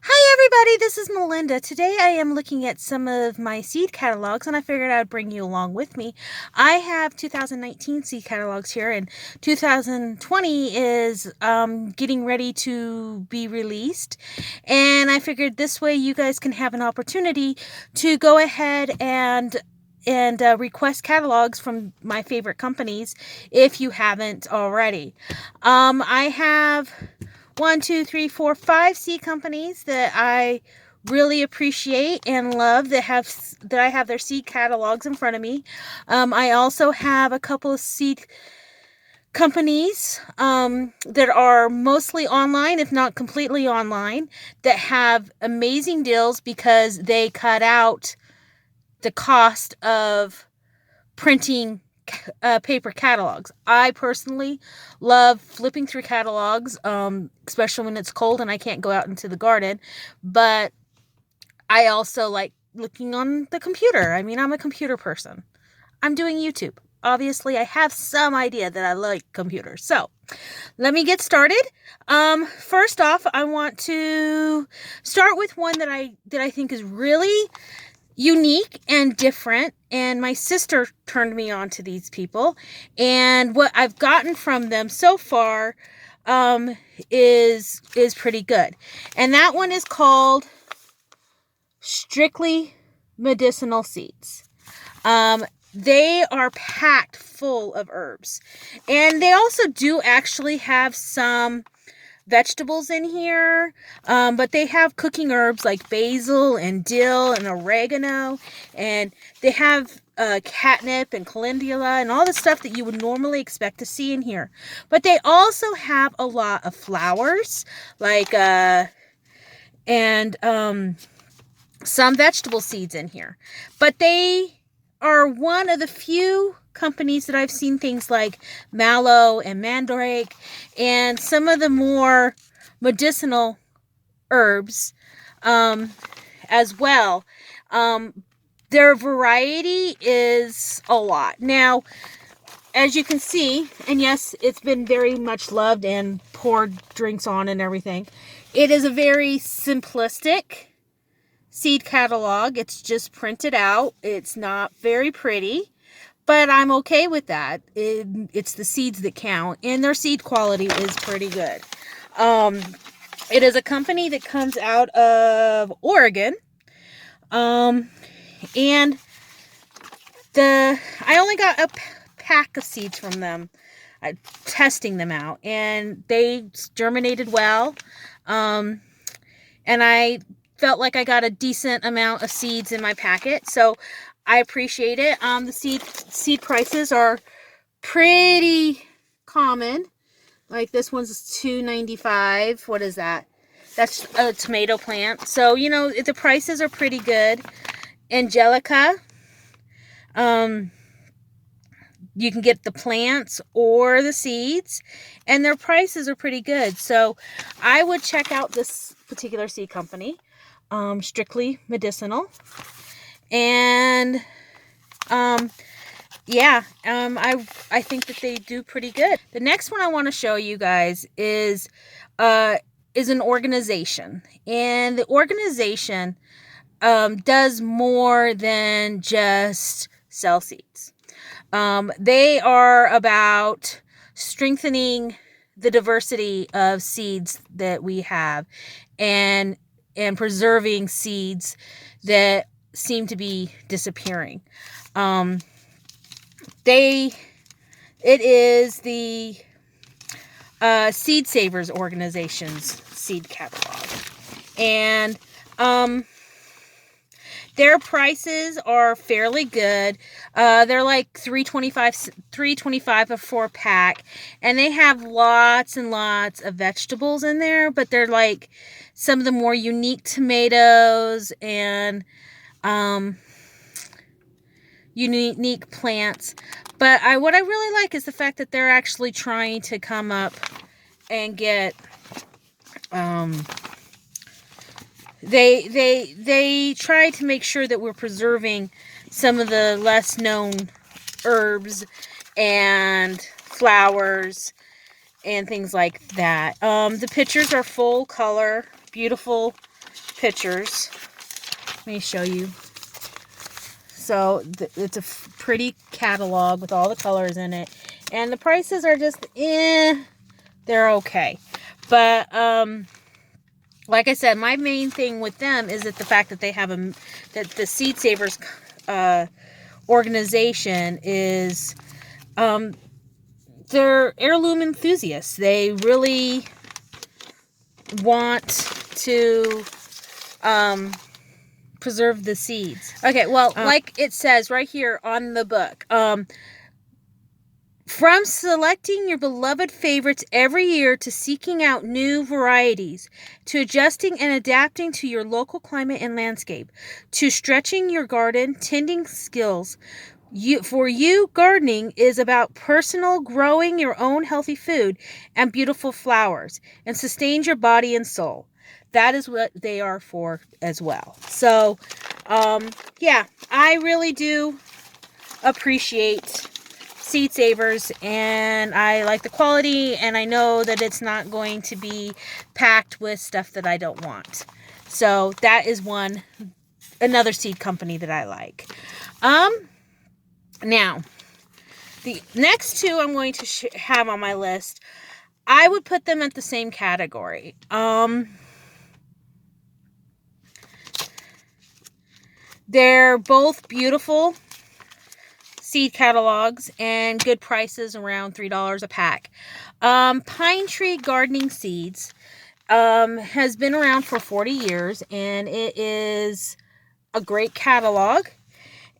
Hi everybody, this is Melinda. Today I am looking at some of my seed catalogs and I figured I'd bring you along with me. I have 2019 seed catalogs here and 2020 is getting ready to be released, and I figured this way you guys can have an opportunity to go ahead and request catalogs from my favorite companies if you haven't already. I have 5 seed companies that I really appreciate and love that I have their seed catalogs in front of me. I also have a couple of seed companies that are mostly online, if not completely online, that have amazing deals because they cut out the cost of printing paper catalogs. I personally love flipping through catalogs, especially when it's cold and I can't go out into the garden. But I also like looking on the computer. I mean, I'm a computer person. I'm doing YouTube. Obviously, I have some idea that I like computers. So let me get started. First off, I want to start with one that I think is really unique and different, and my sister turned me on to these people, and what I've gotten from them so far is pretty good. And that one is called Strictly Medicinal Seeds. They are packed full of herbs, and they also do actually have some vegetables in here, but they have cooking herbs like basil and dill and oregano, and they have catnip and calendula and all the stuff that you would normally expect to see in here. But they also have a lot of flowers, like and some vegetable seeds in here. But they are one of the few companies that I've seen things like mallow and mandrake and some of the more medicinal herbs as well. Their variety is a lot. Now, as you can see, and yes, it's been very much loved and poured drinks on and everything, it is a very simplistic seed catalog. It's just printed out. It's not very pretty, but I'm okay with that. It's the seeds that count, and their seed quality is pretty good. It is a company that comes out of Oregon, and I only got a pack of seeds from them, testing them out, and they germinated well, and I felt like I got a decent amount of seeds in my packet, so I appreciate it. The seed prices are pretty common. Like this one's $2.95. What is that? That's a tomato plant. So, the prices are pretty good. Angelica, you can get the plants or the seeds, and their prices are pretty good. So I would check out this particular seed company, Strictly Medicinal. And I think that they do pretty good. The next one I want to show you guys is an organization, and the organization does more than just sell seeds. They are about strengthening the diversity of seeds that we have, and preserving seeds that seem to be disappearing. It is the Seed Savers organization's seed catalog, and their prices are fairly good. They're like $3.25 a 4-pack, and they have lots and lots of vegetables in there, but they're like some of the more unique tomatoes and unique plants. But what I really like is the fact that they're actually trying to come up and get they try to make sure that we're preserving some of the less known herbs and flowers and things like that. The pictures are full color, beautiful pictures. Let me show you. So it's a pretty catalog with all the colors in it. And the prices are just, they're okay. But, like I said, my main thing with them is that the fact that they have that the Seed Savers organization is, they're heirloom enthusiasts. They really want to, preserve the seeds. Okay, well, like it says right here on the book, from selecting your beloved favorites every year to seeking out new varieties, to adjusting and adapting to your local climate and landscape, to stretching your garden tending skills, for you, gardening is about personal growing your own healthy food and beautiful flowers and sustains your body and soul. That is what they are for as well. So, yeah, I really do appreciate Seed Savers, and I like the quality, and I know that it's not going to be packed with stuff that I don't want. So that is another seed company that I like. Now, the next two I'm going to have on my list, I would put them at the same category. They're both beautiful seed catalogs and good prices, around $3 a pack. Pine Tree Gardening Seeds has been around for 40 years, and it is a great catalog.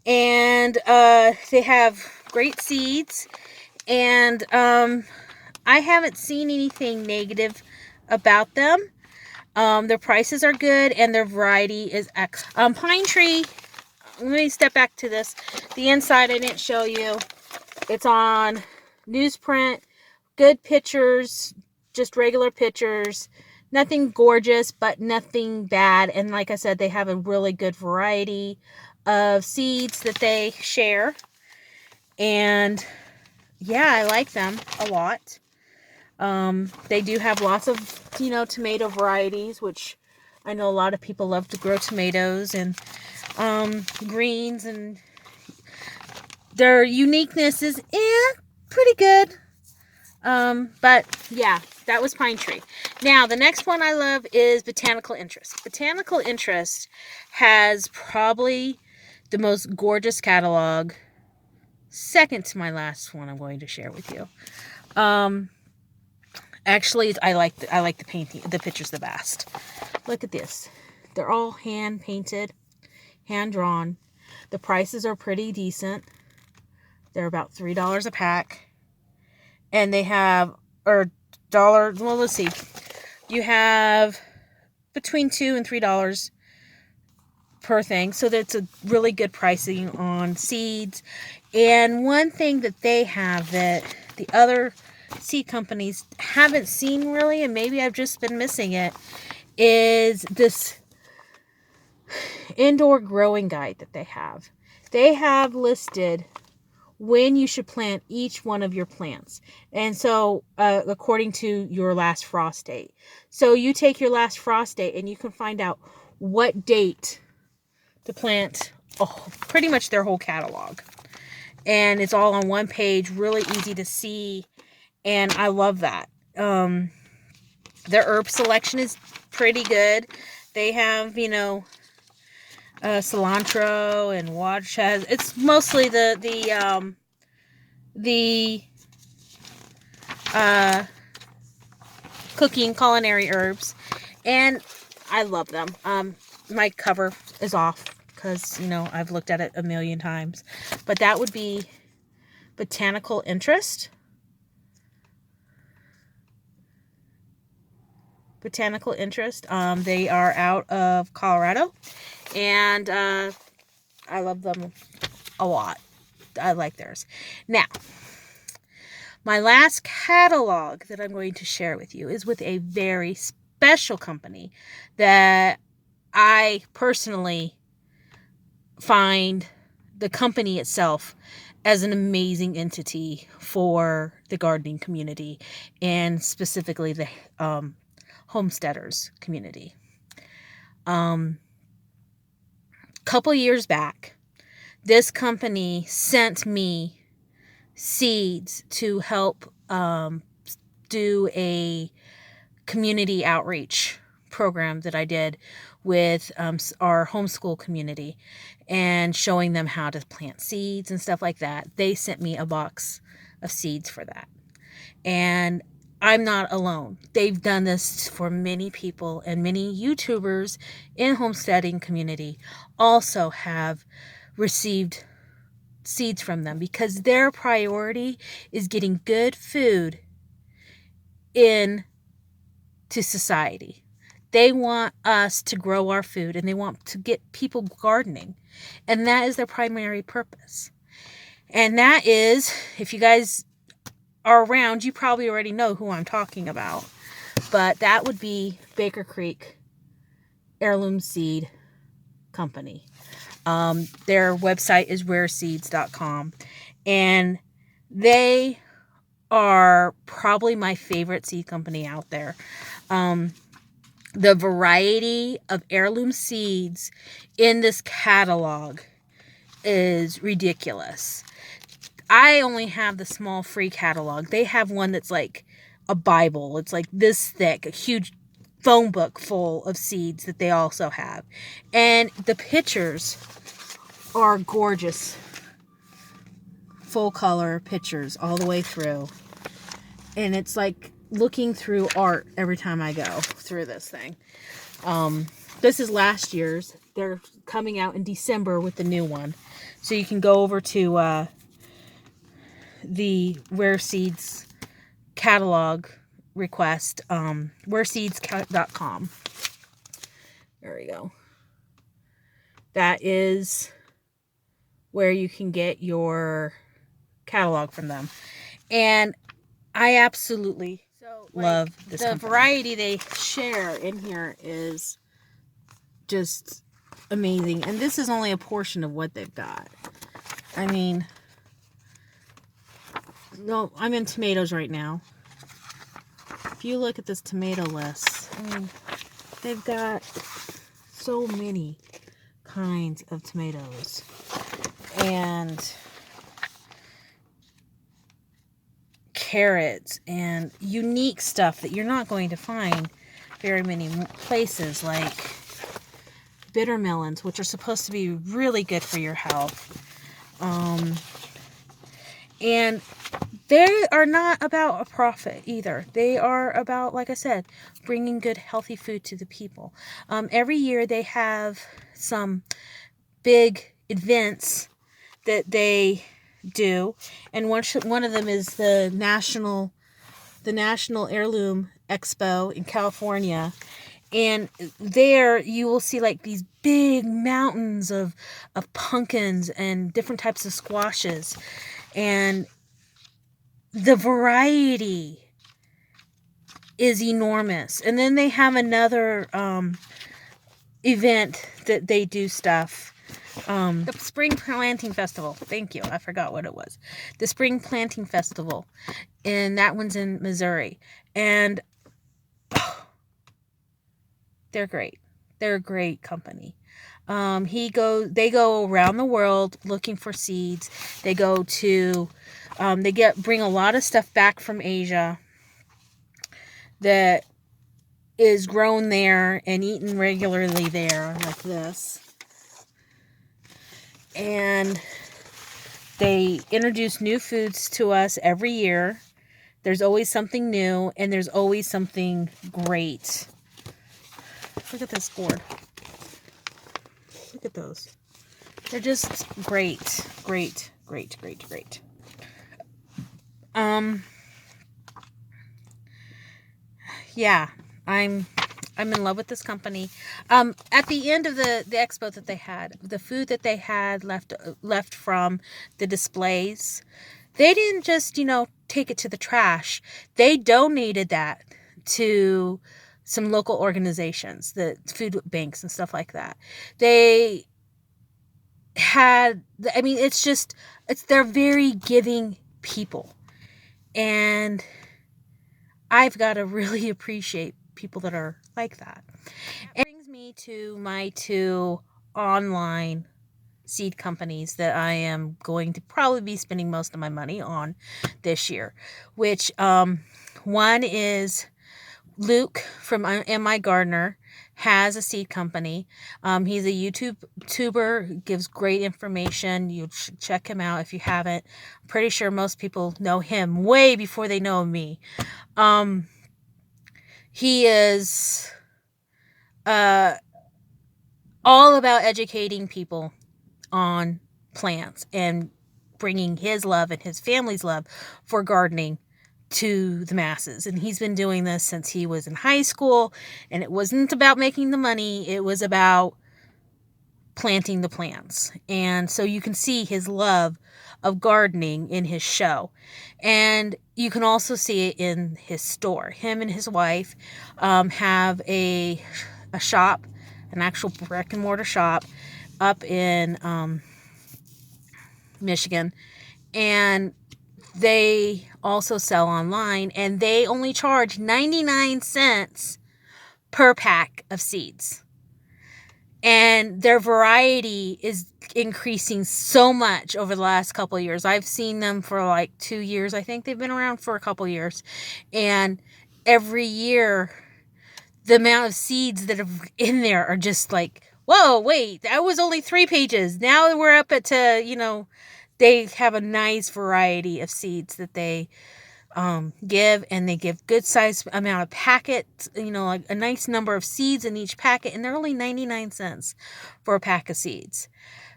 And they have great seeds, and I haven't seen anything negative about them. Their prices are good, and their variety is excellent. Pine Tree, let me step back to this. The inside I didn't show you. It's on newsprint, good pictures, just regular pictures. Nothing gorgeous, but nothing bad. And like I said, they have a really good variety of seeds that they share. And yeah, I like them a lot. They do have lots of, tomato varieties, which I know a lot of people love to grow tomatoes and greens, and their uniqueness is pretty good. But yeah, that was Pine Tree. Now, the next one I love is Botanical Interest. Botanical Interest has probably the most gorgeous catalog, second to my last one I'm going to share with you. Actually, I like the painting, the pictures the best. Look at this. They're all hand painted, hand drawn. The prices are pretty decent. They're about $3 a pack. And they have, or dollar, well, let's see. You have between $2 and $3 per thing. So that's a really good pricing on seeds. And one thing that they have that the other seed companies haven't seen really, and maybe I've just been missing it, is this indoor growing guide that they have. They have listed when you should plant each one of your plants. And so, according to your last frost date. So you take your last frost date and you can find out what date to plant pretty much their whole catalog. And it's all on one page, really easy to see. And I love that. Their herb selection is pretty good. They have, cilantro and watercress. It's mostly the cooking culinary herbs, and I love them. My cover is off because I've looked at it a million times, but that would be Botanical Interest. Botanical Interest. They are out of Colorado, and I love them a lot. I like theirs. Now, my last catalog that I'm going to share with you is with a very special company that I personally find the company itself as an amazing entity for the gardening community, and specifically the Homesteaders Community. Couple years back, this company sent me seeds to help do a community outreach program that I did with our homeschool community, and showing them how to plant seeds and stuff like that. They sent me a box of seeds for that. And I'm not alone. They've done this for many people, and many YouTubers in homesteading community also have received seeds from them, because their priority is getting good food in to society. They want us to grow our food, and they want to get people gardening. And that is their primary purpose. And that is, if you guys are around, you probably already know who I'm talking about. But that would be Baker Creek Heirloom Seed Company. Their website is rareseeds.com. And they are probably my favorite seed company out there. The variety of heirloom seeds in this catalog is ridiculous. I only have the small free catalog. They have one that's like a Bible. It's like this thick, a huge phone book full of seeds that they also have. And the pictures are gorgeous. Full color pictures all the way through. And it's like looking through art every time I go through this thing. This is last year's. They're coming out in December with the new one. So you can go over to the Rare Seeds catalog request, rareseeds.com. There we go. That is where you can get your catalog from them. And I absolutely love this company. Variety they share in here is just amazing. And this is only a portion of what they've got. I mean, no, I'm in tomatoes right now. If you look at this tomato list, I mean, they've got so many kinds of tomatoes. And carrots and unique stuff that you're not going to find very many places, like bitter melons, which are supposed to be really good for your health. And they are not about a profit either. They are about, like I said, bringing good, healthy food to the people. Every year they have some big events that they do, and one of them is the National Heirloom Expo in California. And there you will see like these big mountains of pumpkins and different types of squashes, and the variety is enormous. And then they have another event that they do stuff. The Spring Planting Festival. Thank you. I forgot what it was. The Spring Planting Festival. And that one's in Missouri. And they're great. They're a great company. They go around the world looking for seeds. They go to, bring a lot of stuff back from Asia that is grown there and eaten regularly there, like this. And they introduce new foods to us every year. There's always something new, and there's always something great. Look at this gourd. Look at those. They're just great. Great, great, great, great. Yeah, I'm in love with this company. At the end of the expo that they had, the food that they had left from the displays, they didn't just, take it to the trash. They donated that to some local organizations, the food banks and stuff like that. They had, they're very giving people. And I've got to really appreciate people that are like that. And it brings me me to my 2 online seed companies that I am going to probably be spending most of my money on this year, which one is Luke from Am I Gardener has a seed company. He's a YouTuber, gives great information. You should check him out if you haven't. I'm pretty sure most people know him way before they know me. He is all about educating people on plants and bringing his love and his family's love for gardening to the masses. And he's been doing this since he was in high school, and it wasn't about making the money, it was about planting the plants. And so you can see his love of gardening in his show, and you can also see it in his store. Him and his wife have a shop, an actual brick and mortar shop up in Michigan, and they also sell online, and they only charge 99 cents per pack of seeds. And their variety is increasing so much over the last couple of years. I've seen them for like 2 years. I think they've been around for a couple of years. And every year, the amount of seeds that are in there are just like, whoa, wait, that was only 3 pages. Now we're up at, they have a nice variety of seeds that they give, and they give good size amount of packets, like a nice number of seeds in each packet, and they're only 99 cents for a pack of seeds.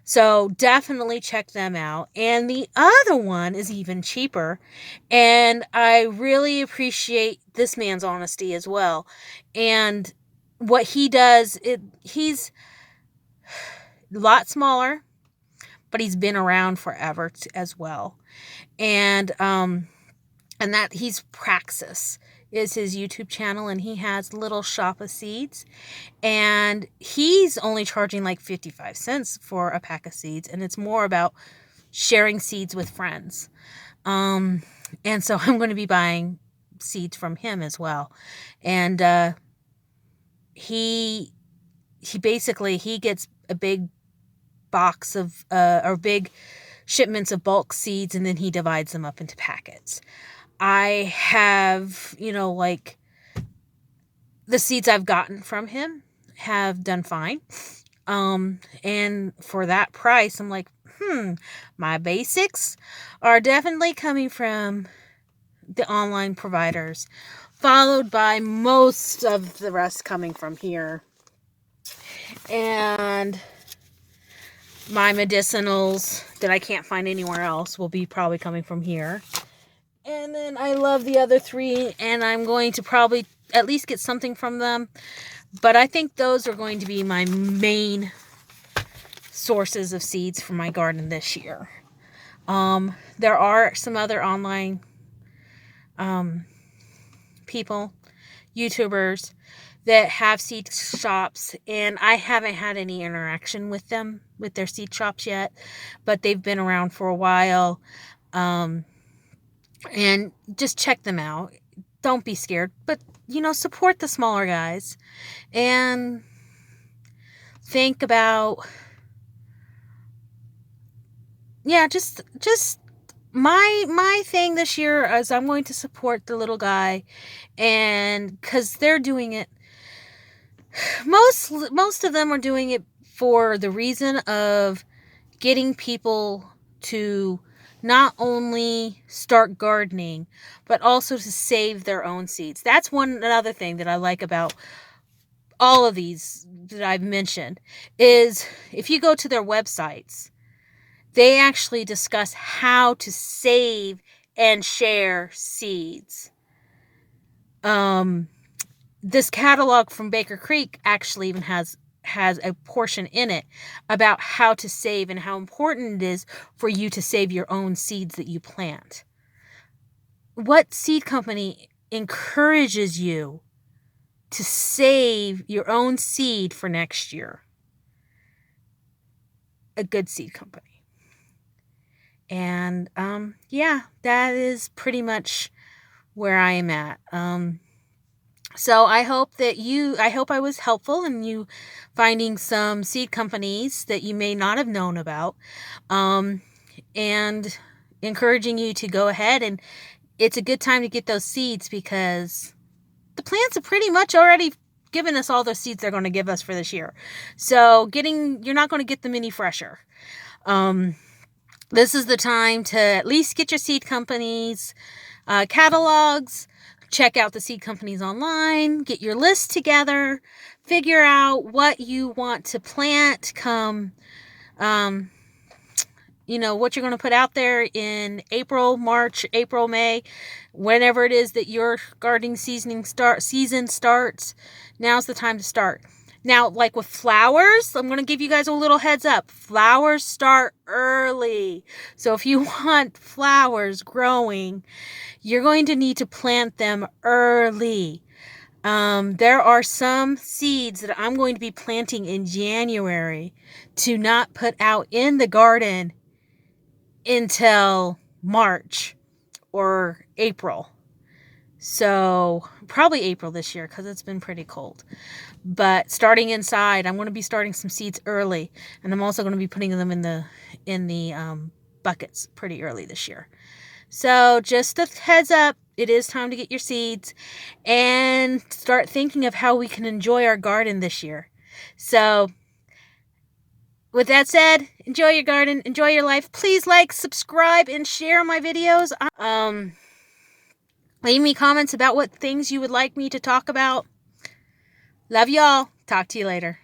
So definitely check them out. And the other one is even cheaper, and I really appreciate this man's honesty as well. And what he does, he's a lot smaller, but he's been around forever as well. And that he's Praxis is his YouTube channel, and he has Little Shop of Seeds, and he's only charging like 55 cents for a pack of seeds, and it's more about sharing seeds with friends. And so I'm going to be buying seeds from him as well. And he basically, he gets a big box of or big shipments of bulk seeds, and then he divides them up into packets. I have, like, the seeds I've gotten from him have done fine. And for that price, I'm like, my basics are definitely coming from the online providers, followed by most of the rest coming from here. And my medicinals that I can't find anywhere else will be probably coming from here. And then I love the other 3, and I'm going to probably at least get something from them. But I think those are going to be my main sources of seeds for my garden this year. There are some other online people, YouTubers, that have seed shops, and I haven't had any interaction with them, with their seed shops yet, but they've been around for a while. And just check them out. Don't be scared, but support the smaller guys, and think about, just my thing this year is I'm going to support the little guy, and because they're doing it, most of them are doing it for the reason of getting people to not only start gardening, but also to save their own seeds. That's another thing that I like about all of these that I've mentioned, is if you go to their websites, they actually discuss how to save and share seeds. This catalog from Baker Creek actually even has a portion in it about how to save and how important it is for you to save your own seeds that you plant. What seed company encourages you to save your own seed for next year? A good seed company. And that is pretty much where I am at. So I hope I was helpful in you finding some seed companies that you may not have known about, and encouraging you to go ahead, and it's a good time to get those seeds because the plants have pretty much already given us all the seeds they're going to give us for this year. So you're not going to get them any fresher. This is the time to at least get your seed companies catalogs, check out the seed companies online, get your list together, figure out what you want to plant come, what you're going to put out there in April, March, April, May, whenever it is that your gardening season starts. Now's the time to start. Now, like with flowers, I'm going to give you guys a little heads up. Flowers start early. So if you want flowers growing, you're going to need to plant them early. There are some seeds that I'm going to be planting in January to not put out in the garden until March or April. So probably April this year because it's been pretty cold. But starting inside, I'm going to be starting some seeds early, and I'm also going to be putting them in the buckets pretty early this year. So just a heads up, it is time to get your seeds and start thinking of how we can enjoy our garden this year. So with that said, enjoy your garden, enjoy your life. Please like, subscribe, and share my videos. Leave me comments about what things you would like me to talk about. Love y'all. Talk to you later.